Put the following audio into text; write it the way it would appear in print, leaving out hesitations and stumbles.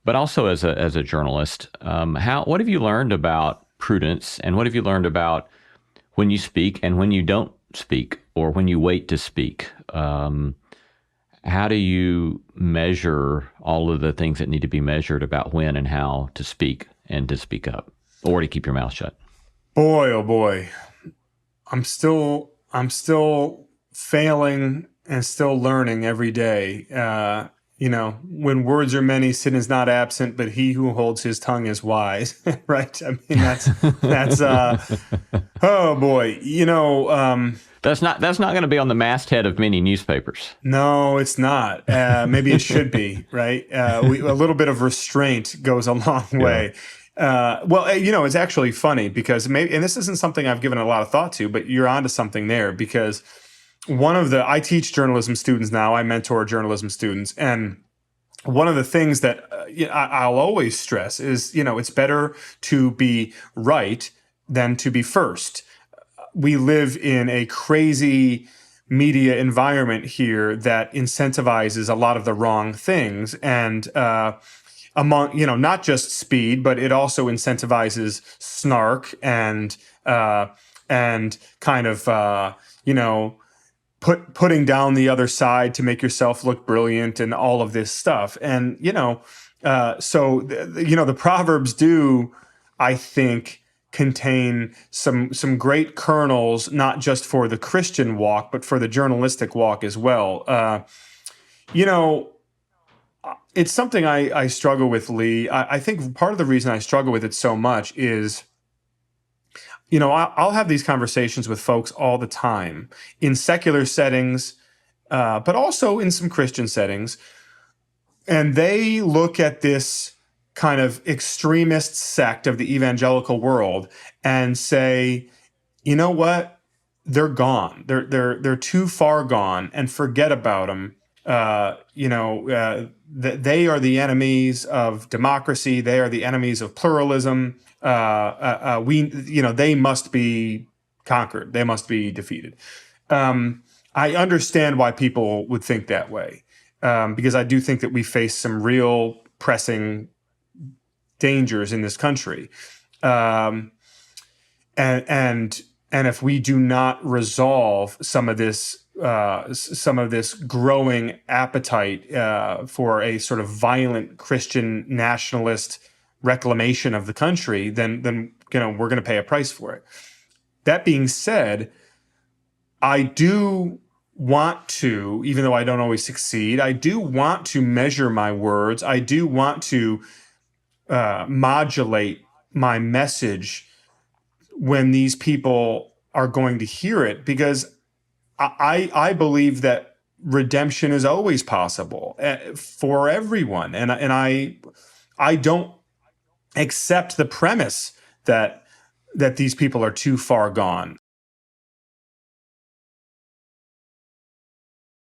but also as a journalist, what have you learned about prudence, and what have you learned about when you speak and when you don't speak, or when you wait to speak? How do you measure all of the things that need to be measured about when and how to speak and to speak up, or to keep your mouth shut? Boy, oh boy. I'm still failing and still learning every day. When words are many, sin is not absent, but he who holds his tongue is wise, right? I mean, that's oh boy. That's not going to be on the masthead of many newspapers. No, it's not. Maybe it should be, right? A little bit of restraint goes a long Yeah. way. It's actually funny because and this isn't something I've given a lot of thought to, but you're onto something there because I teach journalism students now. I mentor journalism students, and one of the things that I'll always stress is, it's better to be right than to be first. We live in a crazy media environment here that incentivizes a lot of the wrong things, and among not just speed, but it also incentivizes snark and kind of putting down the other side to make yourself look brilliant and all of this stuff. And the Proverbs do, I think, contain some great kernels, not just for the Christian walk, but for the journalistic walk as well. It's something I struggle with, Lee. I think part of the reason I struggle with it so much is, I'll have these conversations with folks all the time in secular settings, but also in some Christian settings. And they look at this kind of extremist sect of the evangelical world and say, you know what? They're gone. They're too far gone, and forget about them. They are the enemies of democracy. They are the enemies of pluralism. They must be conquered. They must be defeated. I understand why people would think that way, because I do think that we face some real pressing dangers in this country, and if we do not resolve some of this growing appetite for a sort of violent Christian nationalist reclamation of the country, then we're going to pay a price for it. That being said, I do want to, even though I don't always succeed, I do want to measure my words. I do want to modulate my message when these people are going to hear it, because I believe that redemption is always possible for everyone, and I don't accept the premise that these people are too far gone.